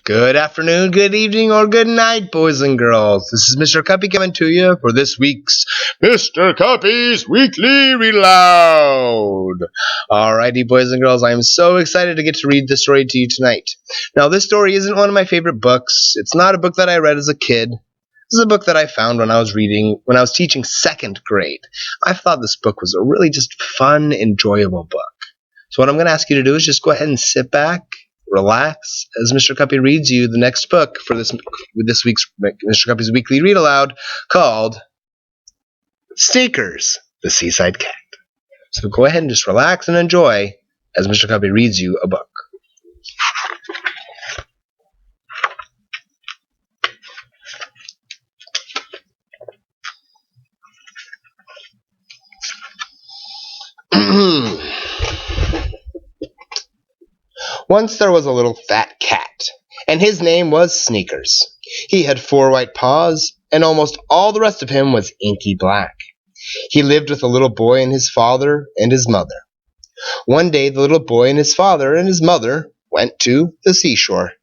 Good afternoon, good evening, or good night, boys and girls. This is Mr. Cuppy coming to you for this week's Mr. Cuppy's Weekly Read-Aloud. Alrighty, boys and girls, I am so excited to get to read this story to you tonight. Now, this story isn't one of my favorite books. It's not a book that I read as a kid. This is a book that I found when I was teaching second grade. I thought this book was a really just fun, enjoyable book. So what I'm going to ask you to do is just go ahead and sit back, relax, as Mr. Cuppy reads you the next book for this week's Mr. Cuppy's Weekly Read Aloud, called Sneakers, the Seaside Cat. So go ahead and just relax and enjoy as Mr. Cuppy reads you a book. Once there was a little fat cat, and his name was Sneakers. He had 4 white paws, and almost all the rest of him was inky black. He lived with a little boy and his father and his mother. One day the little boy and his father and his mother went to the seashore.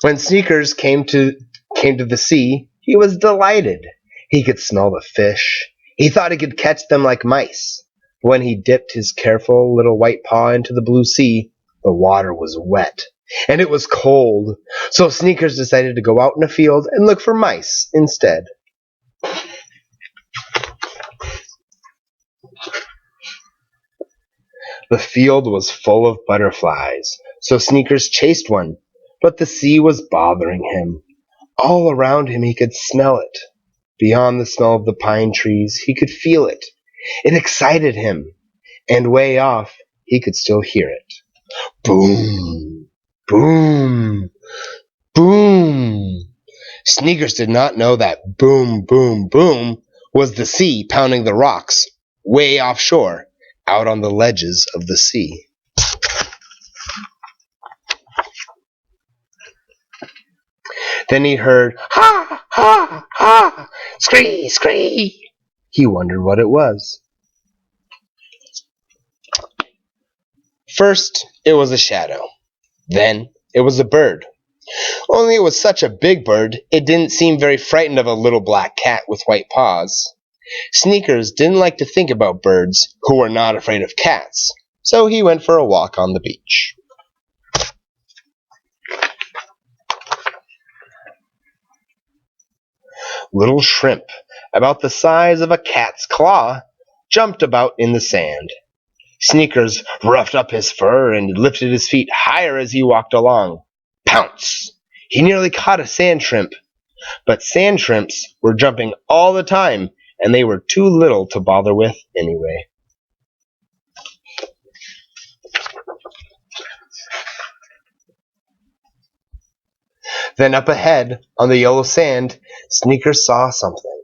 When Sneakers came to the sea, he was delighted. He could smell the fish. He thought he could catch them like mice. When he dipped his careful little white paw into the blue sea, the water was wet, and it was cold. So Sneakers decided to go out in a field and look for mice instead. The field was full of butterflies, so Sneakers chased one, but the sea was bothering him. All around him he could smell it. Beyond the smell of the pine trees, he could feel it. It excited him, and way off, he could still hear it. Boom, boom, boom. Sneakers did not know that boom, boom, boom was the sea pounding the rocks way offshore, out on the ledges of the sea. Then he heard, ha, ha, ha, scree, scree. He wondered what it was. First, it was a shadow. Then, it was a bird. Only it was such a big bird, it didn't seem very frightened of a little black cat with white paws. Sneakers didn't like to think about birds who were not afraid of cats, so he went for a walk on the beach. Little shrimp, about the size of a cat's claw, jumped about in the sand. Sneakers roughed up his fur and lifted his feet higher as he walked along. Pounce! He nearly caught a sand shrimp. But sand shrimps were jumping all the time, and they were too little to bother with anyway. Then up ahead, on the yellow sand, Sneakers saw something.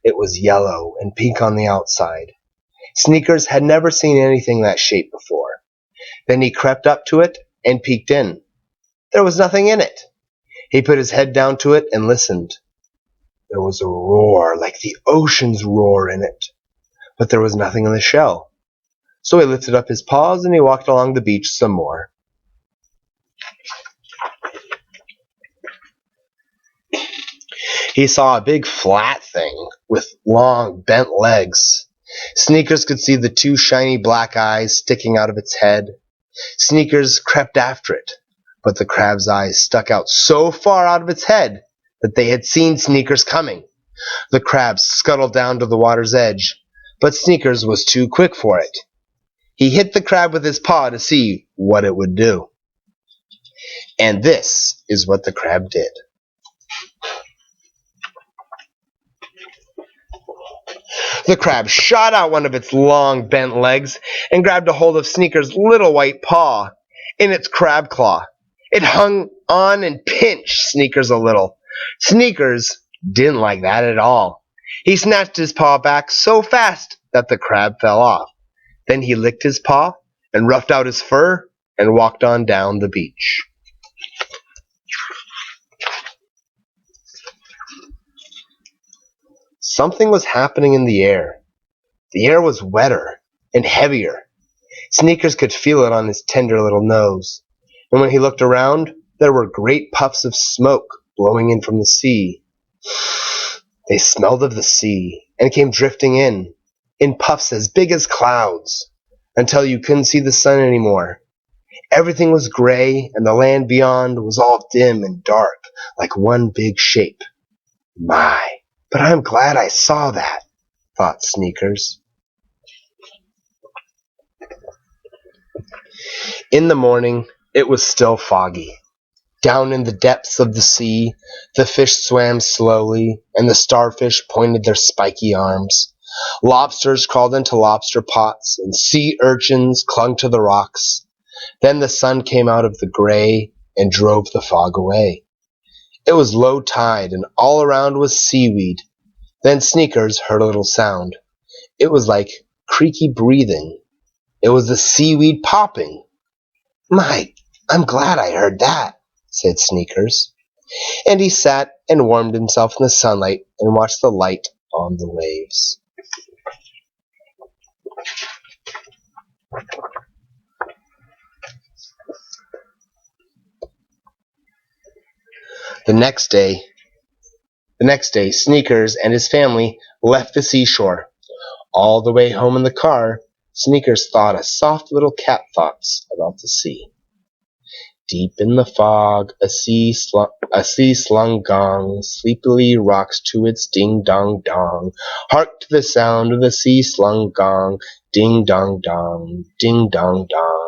It was yellow and pink on the outside. Sneakers had never seen anything that shape before. Then he crept up to it and peeked in. There was nothing in it. He put his head down to it and listened. There was a roar like the ocean's roar in it, but there was nothing in the shell. So he lifted up his paws and he walked along the beach some more. He saw a big flat thing with long bent legs. Sneakers could see the 2 shiny black eyes sticking out of its head. Sneakers crept after it, but the crab's eyes stuck out so far out of its head that they had seen Sneakers coming. The crab scuttled down to the water's edge, but Sneakers was too quick for it. He hit the crab with his paw to see what it would do. And this is what the crab did. The crab shot out one of its long bent legs and grabbed a hold of Sneakers' little white paw in its crab claw. It hung on and pinched Sneakers a little. Sneakers didn't like that at all. He snatched his paw back so fast that the crab fell off. Then he licked his paw and roughed out his fur and walked on down the beach. Something was happening in the air. The air was wetter and heavier. Sneakers could feel it on his tender little nose. And when he looked around, there were great puffs of smoke blowing in from the sea. They smelled of the sea and came drifting in puffs as big as clouds, until you couldn't see the sun anymore. Everything was gray, and the land beyond was all dim and dark, like one big shape. My, but I'm glad I saw that, thought Sneakers. In the morning, it was still foggy. Down in the depths of the sea, the fish swam slowly, and the starfish pointed their spiky arms. Lobsters crawled into lobster pots, and sea urchins clung to the rocks. Then the sun came out of the gray and drove the fog away. It was low tide, and all around was seaweed. Then Sneakers heard a little sound. It was like creaky breathing. It was the seaweed popping. My, I'm glad I heard that, said Sneakers. And he sat and warmed himself in the sunlight and watched the light on the waves. The next day, Sneakers and his family left the seashore. All the way home in the car, Sneakers thought a soft little cat thoughts about the sea. Deep in the fog, a sea-slung gong sleepily rocks to its ding-dong-dong. Hark to the sound of the sea-slung gong, ding-dong-dong, ding-dong-dong.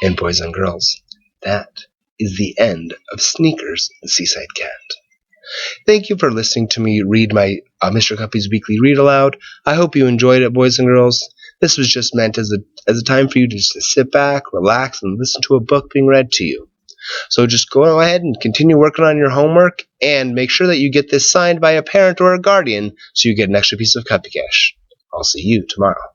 And boys and girls, that is the end of Sneakers the Seaside Cat. Thank you for listening to me read my Mr. Cuppy's weekly read aloud. I hope you enjoyed it, boys and girls. This was just meant as a time for you to just sit back, relax, and listen to a book being read to you. So just go ahead and continue working on your homework, and make sure that you get this signed by a parent or a guardian so you get an extra piece of Cuppy Cash. I'll see you tomorrow.